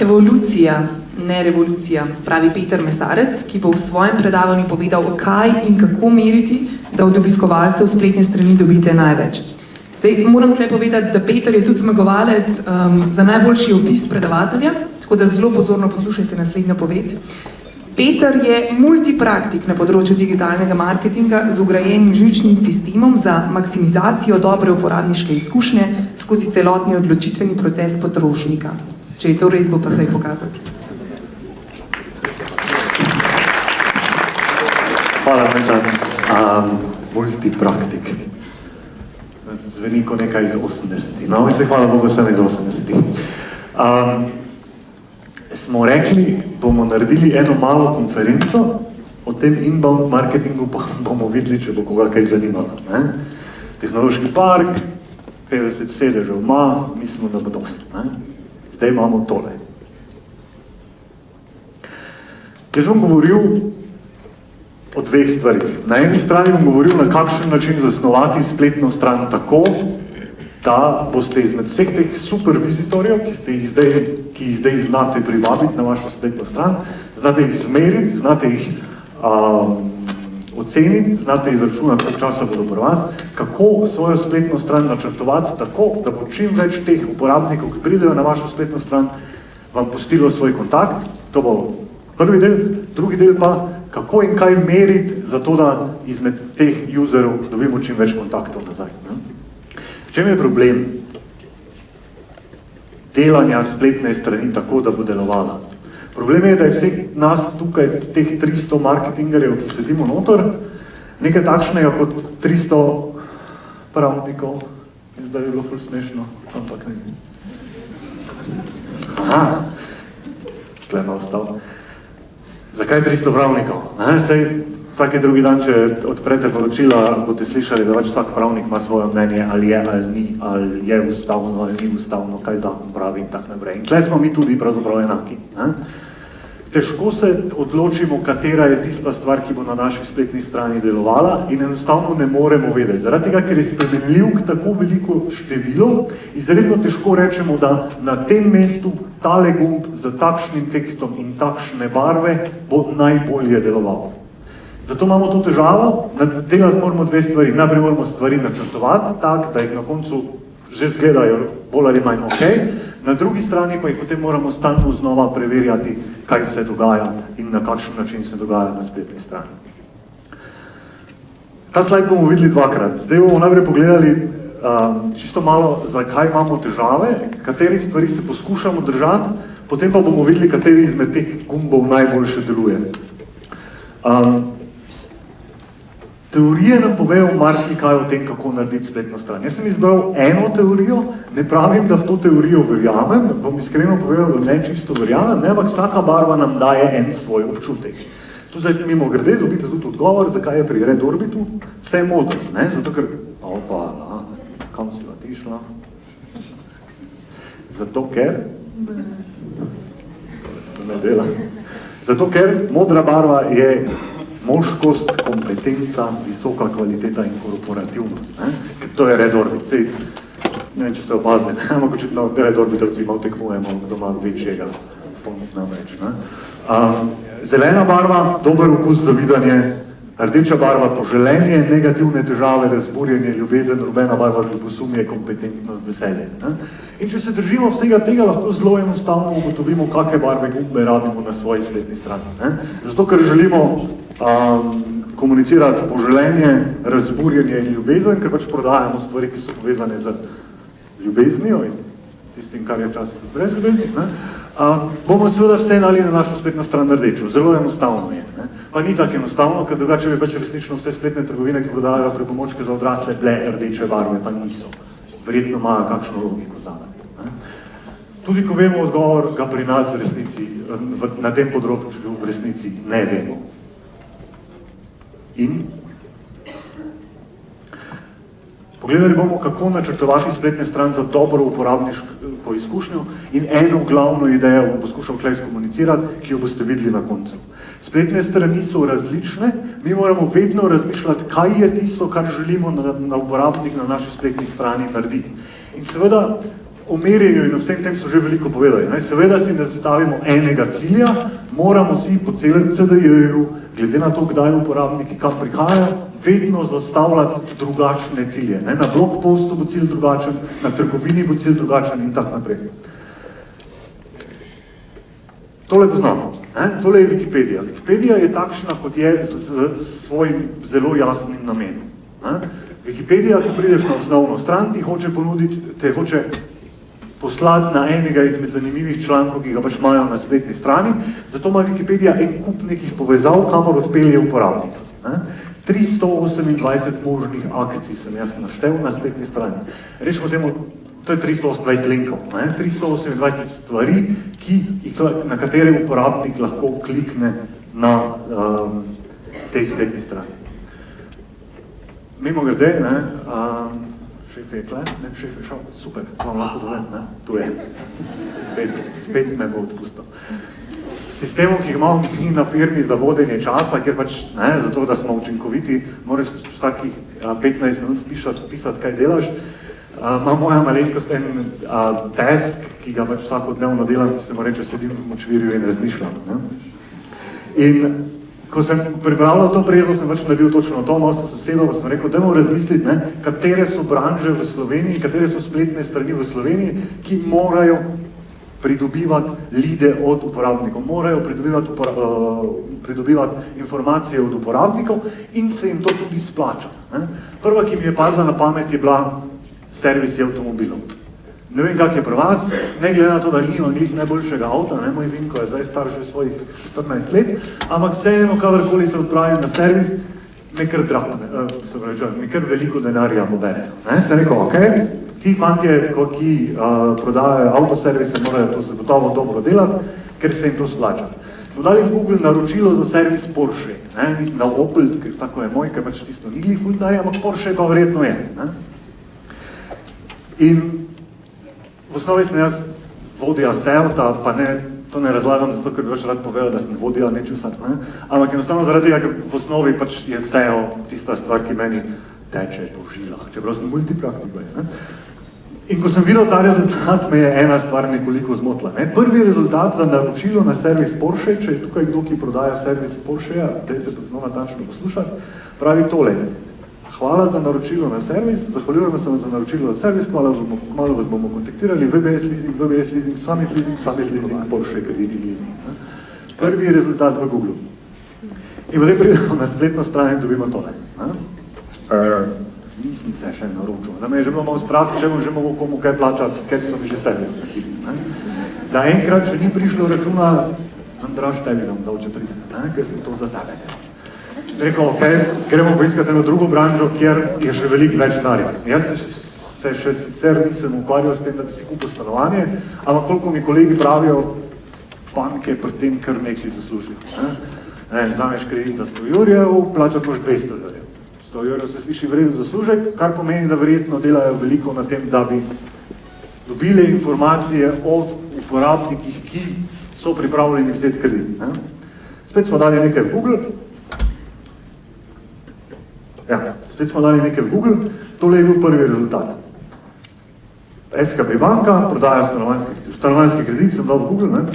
Evolucija, ne revolucija, pravi Peter Mesarec, ki bo v svojem predavanju povedal, kaj in kako meriti, da od obiskovalcev spletne strani dobite največ. Zdaj, moram tukaj povedati, da Peter je tudi zmagovalec za najboljši opis predavatelja, tako da zelo pozorno poslušajte naslednjo poved. Peter je multipraktik na področju digitalnega marketinga z vgrajenim živčnim sistemom za maksimizacijo dobre uporabniške izkušnje skozi celotni odločitveni proces potrošnika. Če je to res, bo pa zdaj pokazati. Hvala, Metan. Multipraktik. Zveni kot nekaj iz 80-ih. No, mislim, hvala Bogu, sem iz 80-ih. Smo rekli, bomo naredili eno malo konferenco o tem inbound marketingu, pa bomo videli, če bo koga kaj zanimalo. Ne? Tehnološki park, 50 sedežev ima, mislimo, da bo dosti. Zdaj imamo tole. Jaz bom govoril o dveh stvarih. Na eni strani bom govoril, na kakšen način zasnovati spletno stran tako, da boste izmed vseh teh super vizitorjev, ki jih zdaj znate privabiti na vašo spletno stran, znate jih zmeriti, znate jih oceniti, znate izračunati, koliko časa bodo pri vas, kako svojo spletno stran načrtovati tako, da bo čim več teh uporabnikov, ki pridejo na vašo spletno stran, vam pustilo svoj kontakt. To bo prvi del. Drugi del pa, kako in kaj meriti, zato da izmed teh userov dobimo čim več kontaktov nazaj. V čem je problem delanja spletne strani tako, da bo delovala? Problem je, da je vseh nas tukaj, teh 300 marketingerjev, ki sedimo noter, nekaj takšnega kot 300 pravnikov. In zdaj je bilo ful smešno, ampak ne. Aha, tukaj je ostal. Zakaj 300 pravnikov? Sej vsake drugi dan, če odprete poročila, boste slišali, da pač vsak pravnik ima svoje mnenje, ali je ali ni, ali je ustavno ali ni ustavno, kaj zakon pravi in tak naprej. In tukaj smo mi tudi pravzaprav enaki. Težko se odločimo, katera je tista stvar, ki bo na naši spletni strani delovala in enostavno ne moremo vedeti. Zaradi tega, ker je spremenljivk tako veliko število, izredno težko rečemo, da na tem mestu tale gumb z takšnim tekstom in takšne barve bo najbolje deloval. Zato imamo to težavo, delati moramo dve stvari. Najprej moramo stvari načrtovati tako, da jih na koncu že zgledajo bolj ali manj ok. Na drugi strani pa jih potem moramo stalno znova preverjati, kaj se dogaja in na kakšen način se dogaja na spletni strani. Ta slajd bomo videli dvakrat. Zdaj bomo najprej pogledali čisto malo, zakaj imamo težave, katerih stvari se poskušamo držati, potem pa bomo videli, kateri izmed teh gumbov najboljše deluje. Teorije nam povejo marsikaj o tem, kako narediti spletno stran. Jaz sem izbral eno teorijo, ne pravim, da v to teorijo verjamem, bom iskreno povedal, da ne čisto verjamem, ampak vsaka barva nam daje en svoj občutek. Tu zdaj mimo grede dobite tudi odgovor, zakaj je pri Red Orbitu vse modro, ne? Zato ker, kam si pa ti šla? Zato ker, ne dela, zato ker modra barva je moškost, kompetenca, visoka kvaliteta in korporativnost. To je Red Orbit. Sej, ne vem, če ste opazili, ampak očitno Red Orbitovci malo tekmujemo, kdo ima večjega namreč. Zelena barva, dober okus za vidanje, rdeča barva, poželenje, negativne težave, razburjenje, ljubezen, rubena barva, ljubosumje, kompetentnost, veselje. In če se držimo vsega tega, lahko zelo enostavno ugotovimo, kakšne barve gumbe rabimo na svoji spletni strani. Zato, ker želimo komunicirati poželenje, razburjenje in ljubezen, ker pač prodajamo stvari, ki so povezane z ljubeznijo in tistim, kar je včasih tudi brez ljubezni, bomo seveda vse dali na našo spletno stran rdečo. Zelo enostavno je. Pa ni tako enostavno, ker drugače bi pač resnično vse spletne trgovine, ki prodajajo pripomočke za odrasle, bile rdeče barve, pa niso. Verjetno imajo kakšno logiko zadaj. Tudi ko vemo odgovor, ga pri nas v resnici, na tem področju v resnici ne vemo. In pogledali bomo, kako načrtovati spletne stran za dobro uporabniško izkušnjo in eno glavno idejo bom poskušal tukaj skomunicirati, ki jo boste videli na koncu. Spletne strani so različne, mi moramo vedno razmišljati, kaj je tisto, kar želimo na uporabnik na naši spletni strani narediti. In seveda, O merjenju in o vsem tem so že veliko povedali. Seveda si ne zastavimo enega cilja, moramo si po celem CDJ-ju, glede na to, kdaj uporabniki kam prihajajo, vedno zastavljati drugačne cilje. Na blogpostu bo cilj drugačen, na trgovini bo cilj drugačen in tako naprej. Tole poznamo. Tole je Wikipedija. Wikipedija je takšna, kot je s svojim zelo jasnim namenom. Wikipedija, ko prideš na osnovno stran, ti hoče ponuditi, te hoče poslati na enega izmed zanimivih člankov, ki ga pač imajo na spletni strani, zato ima Wikipedija en kup nekih povezav, kamor odpelje uporabnik. 328 možnih akcij sem jaz naštel na spletni strani. Rečemo temu, to je 328 linkov, 328 stvari, na katere uporabnik lahko klikne na tej spletni strani. Mimo grede, šef je tle, šef je šel, super, vam lahko dovem, tu je, spet me bo odpustil. V sistemu, ki imamo mi na firmi za vodenje časa, ker pač, zato da smo učinkoviti, moraš vsakih 15 minut pisati, kaj delaš, ima moja malenkost en task, ki ga pač vsakodnevno delam, ki se mu reče, sedim v močvirju in razmišljam. In ko sem pripravljal to prijezo, sem pač naredil točno to, malo sem se sedel, pa sem rekel, dajmo razmisliti, katere so branže v Sloveniji, katere so spletne strani v Sloveniji, ki morajo pridobivati lide od uporabnikov, morajo pridobivati informacije od uporabnikov in se jim to tudi splača. Prva, ki mi je padla na pamet, je bila servisi avtomobilov. Ne vem, kak je pri vas, ne glede na to, da nimam glih najboljšega avta, moj Vinko je zdaj star že svojih 14 let, ampak vseeno, kadarkoli se odpravim na servis, me kar drapne, mi kar veliko denarja pobere. Sem rekel, ok, ti fantje, ki prodajajo avtoservise, morajo to zagotovo dobro delati, ker se jim to splača. Smo dali v Google naročilo za servis Porsche. Nisem dal Opel, ker tako je moj, ker pač tisto ni glih ful denarja, ampak Porsche pa verjetno je. In v osnovi sem jaz vodja SEO-ta, pa to ne razlagam zato, ker bi več rad povedal, da sem vodja nečesa, ampak enostavno zaradi tega, ker v osnovi pač je SEO tista stvar, ki meni teče po žilah, čeprav sem multipraktik. In ko sem videl ta rezultat, me je ena stvar nekoliko zmotila. Prvi rezultat za naročilo na servis Porsche, če je tukaj kdo, ki prodaja servis Porsche-ja, dajte zelo natančno poslušati, pravi tole. Hvala za naročilo na servis, zahvaljujemo se vam za naročilo na servis, malo vas bomo kontaktirali, VBS leasing, Summit leasing, Porsche krediti leasing. Prvi rezultat v Google. In potem pridemo na spletno stran in dobimo tole. Nisem se še naročil, da me je že bilo malo strah, če bom že mogel komu kaj plačati, ker so mi že servis naredili. Za enkrat, če ni prišlo računa, Andraž, tebi nam dal, če pride, ker sem to za tebe. Rekel, ok, gremo poiskati eno drugo branžo, kjer je še veliko več denarja. Jaz se še sicer nisem ukvarjal s tem, da bi si kupil stanovanje, ampak koliko mi kolegi pravijo, banke pri tem kar nekaj zaslužijo. Vzameš kredit za 100 jurjev, plačati moš 200 jurjev. 100 jurjev se sliši vreden zaslužek, kar pomeni, da verjetno delajo veliko na tem, da bi dobili informacije o uporabnikih, ki so pripravljeni vzeti kredit. Spet smo dali nekaj v Google, tole je bil prvi rezultat. SKB banka prodaja stanovanjski kredit, sem dal v Google,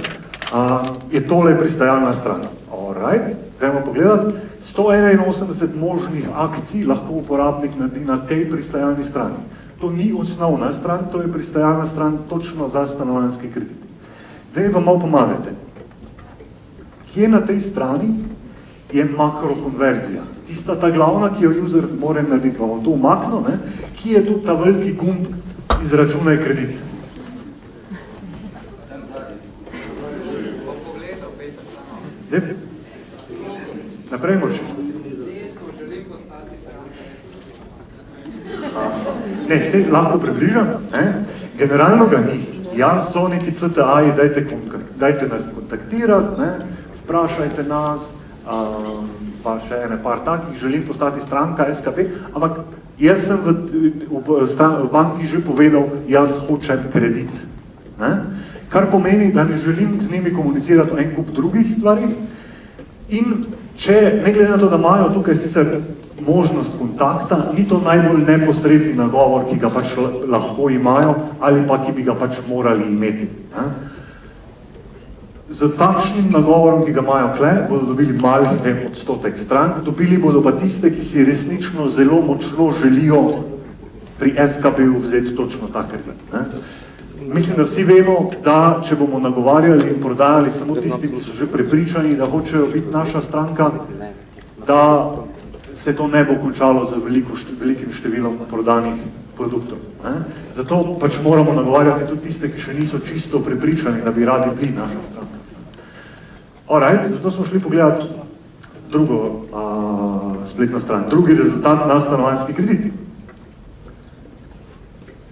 je tole pristajalna stran. Alright, gremo pogledati, 181 možnih akcij lahko uporabnik naredi na tej pristajalni strani. To ni osnovna stran, to je pristajalna stran točno za stanovanjski kredit. Zdaj vam malo pomagajte. Kje na tej strani je makrokonverzija? Tista ta glavna, ki jo user mora narediti, vam to umakno, ki je tudi ta veliki gumb izračunaj kredit. Naprej moraš. Ne, se lahko približam, generalno ga ni. Ja, so neki CTA-ji, dajte nas kontaktirati, vprašajte nas, pa še ene par takih, želim postati stranka SKB, ampak jaz sem v banki že povedal, jaz hočem kredit. Kar pomeni, da ne želim z njimi komunicirati o en kup drugih stvari in če, ne glede na to, da imajo tukaj sicer možnost kontakta, ni to najbolj neposredni nagovor, ki ga pač lahko imajo ali pa ki bi ga pač morali imeti. Z takšnim nagovorom, ki ga imajo kle, bodo dobili malih odstotek strank, dobili bodo pa tiste, ki si resnično zelo močno želijo pri SKB-u vzeti točno takega. Mislim, da vsi vemo, da če bomo nagovarjali in prodajali samo tisti, ki so že prepričani, da hočejo biti naša stranka, da se to ne bo končalo z velikim številom prodanih produktov. Zato pač moramo nagovarjati tudi tiste, ki še niso čisto prepričani, da bi radi bili naša stranka. Alright, zato smo šli pogledati drugo spletno stran, drugi rezultat na stanovanjski kredit.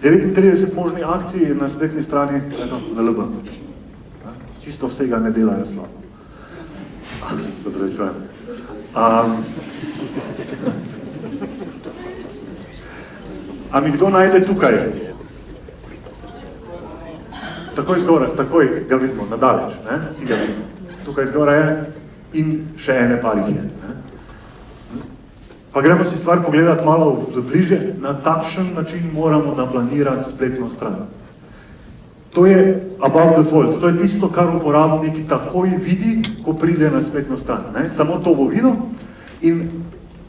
39 možnih akcij na spletni strani na LB. Čisto vsega ne delajo slabo. Se opravičujem. A mi kdo najde tukaj? Takoj zgoraj, takoj ga vidimo, nadaleč, vsi ga vidimo. Tukaj zgoraj je in še ene par jih je. Pa gremo si stvar pogledati malo bliže, na takšen način moramo naplanirati spletno stran. To je above default, to je tisto, kar uporabnik takoj vidi, ko pride na spletno stran. Samo to bo videl in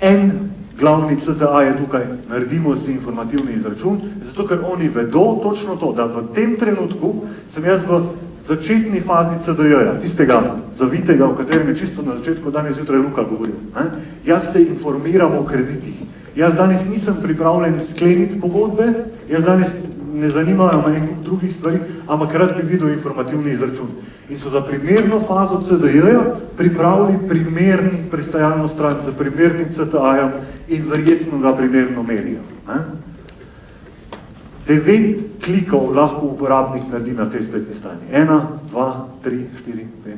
en glavni CTA je tukaj, naredimo si informativni izračun, zato ker oni vedo točno to, da v tem trenutku sem jaz v začetni fazi CDJ-ja, tistega zavitega, o katerem je čisto na začetku danes jutraj Luka govoril. Jaz se informiram o kreditih. Jaz danes nisem pripravljen skleniti pogodbe, jaz danes ne zanimajo me nekaj drugih stvari, ampak rad bi videl informativni izračun. In so za primerno fazo CDJ-ja pripravili primerni pristajalno stran za primernim CTA-jem in verjetno ga primerno merijo. 9 klikov lahko uporabnik naredi na tej spletni strani. 1, 2, 3, 4, 5,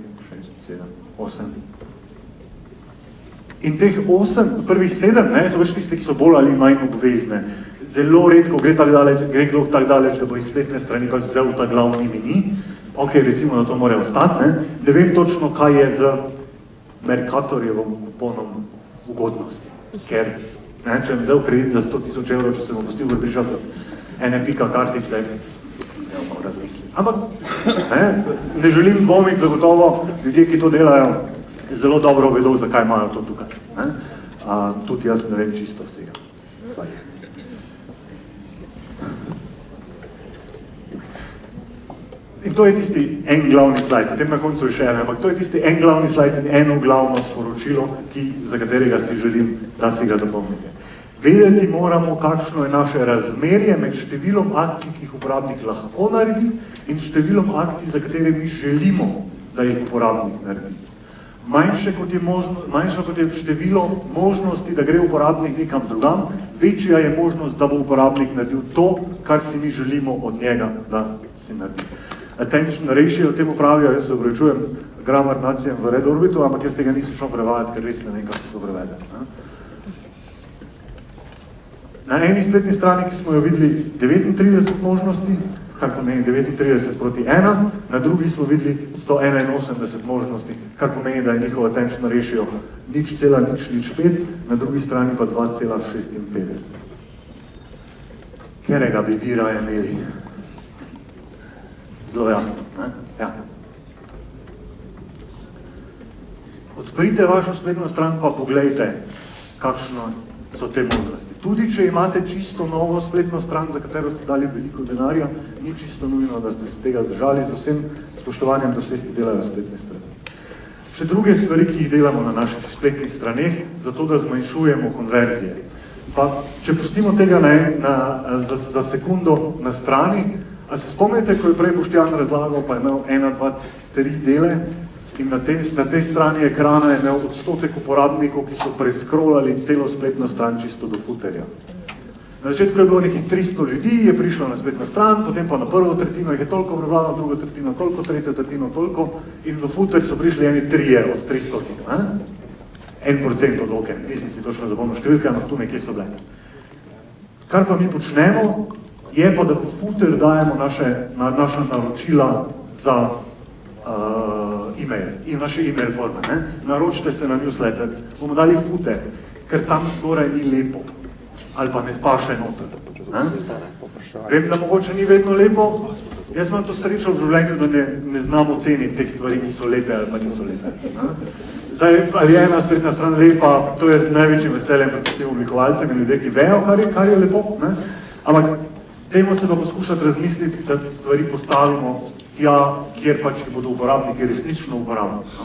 6, 7, 8. In teh 8, prvih 7, so več tiste, ki so bolj ali manj obvezne. Zelo redko gre kdo tako daleč, da bo iz spletne strani pač vzel ta glavni meni. Ok, recimo, da to mora ostati. Ne vem točno, kaj je z Mercatorjevim kuponom ugodnosti. Ker, če bi vzel kredit za 100.000 evrov, če se bom pustil približati ene pika kartice, ne bom razmislil. Ampak, ne želim dvomiti zagotovo, ljudje, ki to delajo, zelo dobro vedo, zakaj imajo to tukaj. Tudi jaz ne vem čisto vsega. In to je tisti en glavni slajd, potem na koncu je še en, ampak to je tisti en glavni slajd in eno glavno sporočilo, za katerega si želim, da si ga zapomnite. Vedeti moramo, kakšno je naše razmerje med številom akcij, ki jih uporabnik lahko naredi, in številom akcij, za katere mi želimo, da jih uporabnik naredi. Manjše kot je število možnosti, da gre uporabnik nekam drugam, večja je možnost, da bo uporabnik naredil to, kar si mi želimo od njega, da si naredi. Attention ratio temu pravijo, jaz se opravičujem grammar nacijem v red orbitu, ampak jaz tega nisem šel prevajati, ker res ne vem, kako se to prevede. Na eni spletni strani, ki smo jo videli 39 možnosti, kar pomeni 39 proti 1, na drugi smo videli 181 možnosti, kar pomeni, da je njihov attention ratio 0,005, na drugi strani pa 2,56. Kjerega bi vi raje imeli? Zelo jasno, ne? Ja. Odprite vašo spletno stran pa poglejte, kakšno so te možnosti. Tudi, če imate čisto novo spletno stran, za katero ste dali veliko denarja, ni čisto nujno, da ste se tega držali z vsem spoštovanjem do vseh, ki delajo spletne strani. Še druge stvari, ki jih delamo na naših spletnih straneh, zato da zmanjšujemo konverzije. Pa, če pustimo tega za sekundo na strani, a se spomnite, ko je prej Boštjan razlagal, pa je imel 1, 2, 3 dele, in na tej strani ekrana je imel odstotek uporabnikov, ki so preskrolali celo spletno stran čisto do footerja. Na začetku je bilo nekih 300 ljudi, je prišlo na spletno stran, potem pa na prvo tretjino jih je toliko prebralo, drugo tretjino toliko, tretjo tretjino toliko in v footer so prišli eni 3 od 300. 1% od oken, nisem si točno zapomnil številke, ampak tu nekje so bile. Kar pa mi počnemo, je pa, da v footer dajemo naša naročila za e-mail in naše e-mail forme. Naročite se na newsletter, bomo dali footer. ker tam zgoraj ni lepo ali pa ne spaše noter. Vem, da mogoče ni vedno lepo, jaz imam to srečo v življenju, da ne znam oceniti teh stvari, ki so lepe ali pa niso lepe. Zdaj, ali je ena spletna stran lepa, to je z največjim veseljem pred tem oblikovalcem in ljudje, ki vejo, kar je lepo, ne? Ampak dajmo se pa poskušati razmisliti, da stvari postavimo tja, kjer pač bodo uporabniki resnično uporabni. No?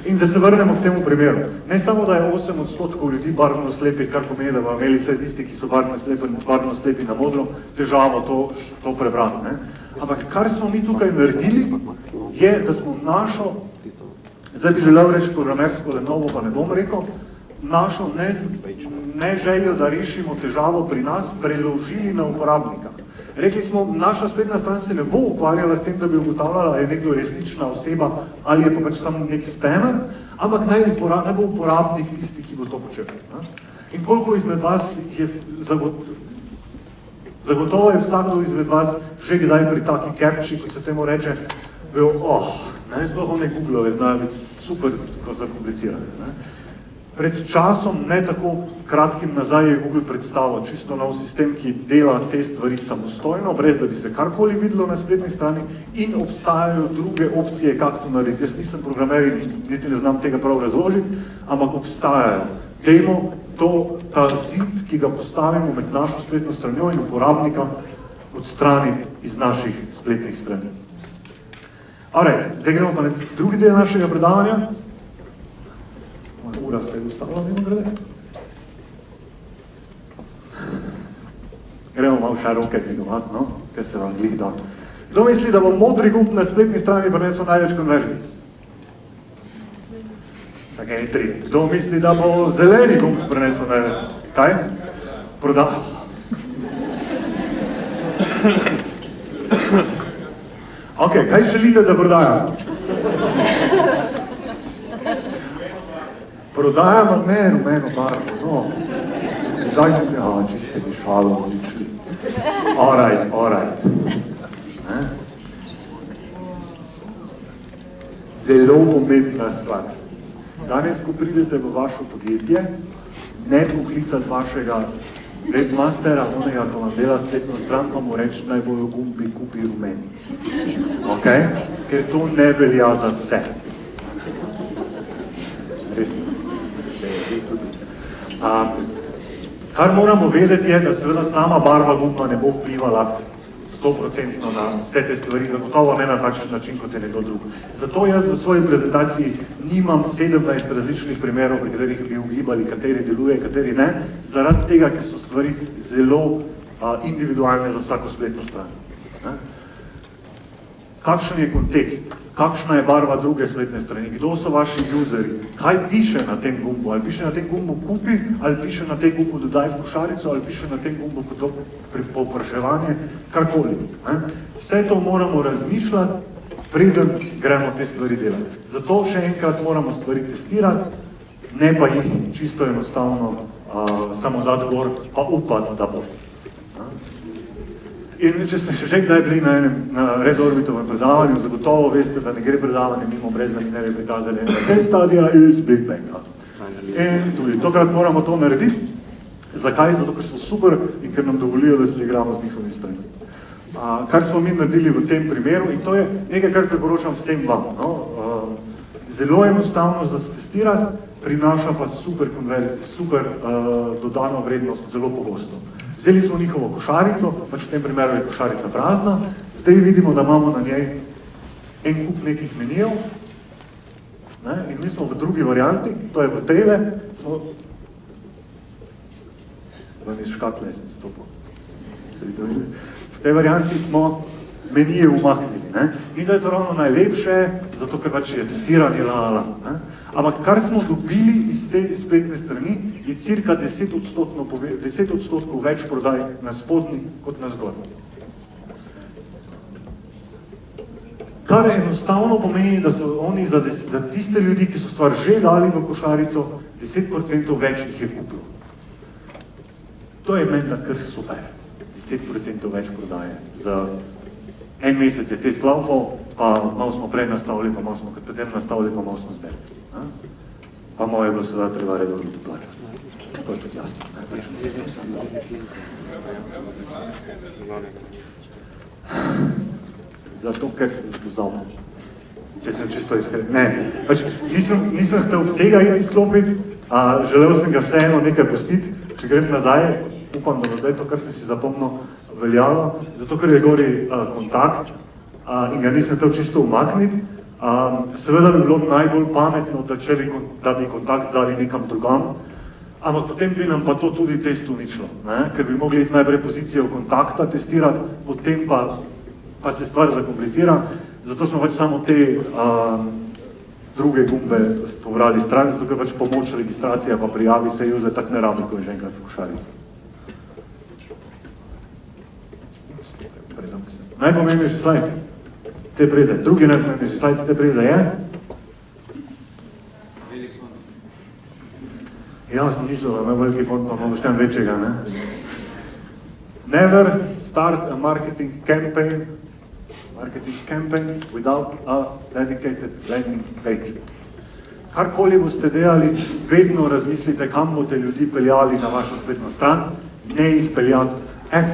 In da se vrnemo k temu primeru. Ne samo, da je 8% ljudi barvno slepih, kar pomeni, da bomo imeli vse tisti, ki so barvno slepi na modro, težavo to prebrati. Ne? Ampak kar smo mi tukaj naredili, je, da smo našo, zdaj bi želel reči programersko lenovo, pa ne bom rekel, našo ne željo, da rešimo težavo pri nas, preložili na uporabnika. Rekli smo, naša spletna stran se ne bo ukvarjala s tem, da bi ugotavljala, ali je nekdo resnična oseba ali je pa pač samo nek spamer, ampak naj bo uporabnik tisti, ki bo to počel. In koliko izmed vas je zagotovo je vsakdo izmed vas že kdaj pri taki captchi, kot se temu reče, bil, sploh one Google-ove znajo biti super zakomplicirane. Pred časom, ne tako kratkim nazaj, je Google predstavil čisto nov sistem, ki dela te stvari samostojno, brez da bi se karkoli videlo na spletni strani in obstajajo druge opcije, kako to narediti. Jaz nisem programer in niti ne znam tega prav razložiti, ampak obstajajo. Dajmo ta zid, ki ga postavimo med našo spletno stranjo in uporabnika, odstraniti iz naših spletnih strani. Zdaj gremo pa na drugi del našega predavanja. Ura se je ustavila, mimo grede. Gremo malo še roketi doma, kaj se vam glih da. Kdo misli, da bo modri gumb na spletni strani prinesel največ konverzij? Tak eni 3. Kdo misli, da bo zeleni gumb prinesel največ? Kaj? Kaj želite, da prodajamo? Prodajamo ne rumeno barvo, zdaj ste, čiste bi šalo odličili. Alright. Zelo pomembna stvar. Danes, ko pridete v vašo podjetje, ne poklicati vašega webmastera, onega, ko vam dela spletno stran, pa mu reči, naj bojo gumbi kupi rumeni. Ker to ne velja za vse. Resno. Kar moramo vedeti je, da seveda sama barva gumba ne bo vplivala 100% na vse te stvari, zagotovo ne na takšen način, kot je nekdo drug. Zato jaz v svoji prezentaciji nimam 17 različnih primerov, pri katerih bi ugibali, kateri deluje, kateri ne, zaradi tega, ker so stvari zelo individualne za vsako spletno stran. Kakšen je kontekst? Kakšna je barva druge spletne strani? Kdo so vaši useri? Kaj piše na tem gumbu? Ali piše na tem gumbu kupi, ali piše na tem gumbu dodaj v košarico, ali piše na tem gumbu povpraševanje, karkoli. Vse to moramo razmišljati, preden gremo te stvari delati. Zato še enkrat moramo stvari testirati, ne pa jih čisto enostavno samo dati gor, pa upati, da bo. In če ste še kdaj bili na enem Red Orbitovem predavanju, zagotovo veste, da ne gre predavanje mimo brez, da mi ne bi prikazali enega case studija iz Big Banga. In tudi tokrat moramo to narediti. Zakaj? Zato, ker so super in ker nam dovolijo, da se igramo z njihovimi strani. Kar smo mi naredili v tem primeru, in to je nekaj, kar priporočam vsem vam. Zelo enostavno za testirati, prinaša pa super konverzij, super dodano vrednost zelo pogosto. Vzeli smo njihovo košarico, pač v tem primeru je košarica prazna, zdaj vidimo, da imamo na njej en kup nekih menijev, in mi smo v drugi varianti, to je v tejle, vam iz škatle sem stopil. V tej varianti smo menije umaknili. In zdaj je to ravno najlepše, zato ker pač je testiranje, ampak kar smo dobili iz te spletne strani, je cirka 10% več prodaj na spodnji kot na zgornji. Kar enostavno pomeni, da so oni za tiste ljudi, ki so stvar že dali v košarico, 10% več jih je kupil. To je meni kar super. 10% več prodaje. Za en mesec je test laufal, pa malo smo prej nastavili, pa malo smo potem nastavili, pa malo smo zberili. Pa moje je bilo seveda treba redno plačati. to je tudi jasno. Zato, ker sem pozabil. Če sem čisto iskren. Ne, pač nisem hotel vsega izklopiti, želel sem ga vseeno nekaj pustiti. Če grem nazaj, upam, da bo zdaj to, kar sem si zapomnil, veljalo, zato ker je gori kontakt in ga nisem hotel čisto umakniti. Seveda bi bilo najbolj pametno, da bi kontakt dali nekam drugam, ampak potem bi nam pa to tudi test uničilo, ker bi mogli iti najprej pozicijo kontakta testirati, potem pa se stvar zakomplicira, zato smo pač samo te druge gumbe povrali stran, zato ker pač pomoč registracija pa prijavi se user, tak ne rabi, ko je že enkrat v košarici. Najpomembnejši slajd te preze, drugi najpomembnejši slajd te preze je? Ja, sem mislil, da ima veliki font, pa boš tam večjega, ne? Never start a marketing campaign without a dedicated landing page. Karkoli boste delali, vedno razmislite, kam boste ljudi peljali na vašo spletno stran, ne jih peljati,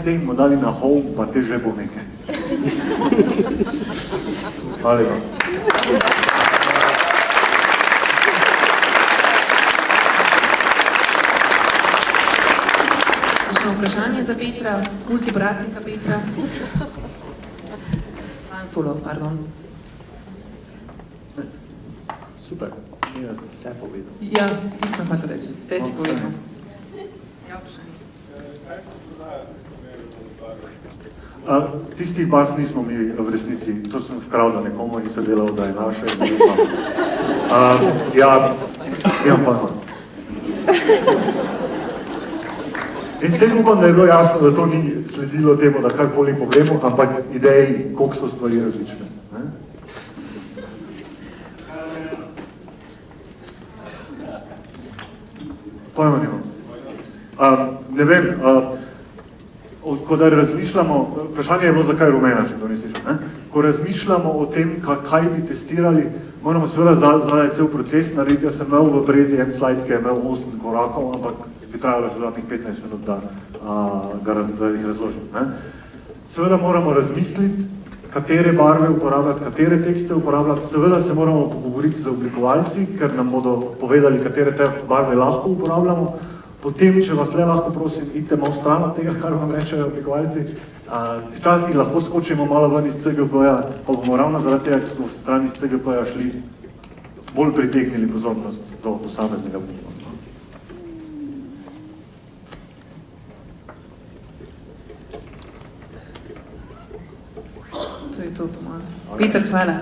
se jim dali na home, pa te že bo nekaj. Hvala lepa. Vprašanje za Petra, multibratnika Petra. Solo, pardon. Super, jaz sem vse povedal. Ja, nisem hotel reči, vse si povedal. Ja, vprašanje. Tistih barv nismo mi v resnici, to sem vkral, da nekomu in se delal, da je naše. Ja, pa. In s tem upam, da je bilo jasno, da to ni sledilo temu, da karkoli povemo, ampak ideji, koliko so stvari različne. Pojma nimam. Ne vem, ko da razmišljamo, vprašanje je bilo, zakaj rumena, če to ni slišal, ko razmišljamo o tem, kaj bi testirali, moramo seveda zadaj cel proces narediti. Jaz sem imel v Brezi en slajd, ki je imel 8 korakov, ampak bi trajalo še dodatnih 15 minut, da jih razložim. Seveda moramo razmisliti, katere barve uporabljati, katere tekste uporabljati, seveda se moramo pogovoriti z oblikovalci, ker nam bodo povedali, katere te barve lahko uporabljamo. Potem, če vas le lahko prosim, idite malo stran od tega, kar vam rečejo oblikovalci. Včasih lahko skočimo malo ven iz CGP-ja, pa bomo ravno zaradi tega, če smo v strani iz CGP-ja šli, bolj pritegnili pozornost do posameznega oblikovalca. To je to, Tomaž. Peter, hvala.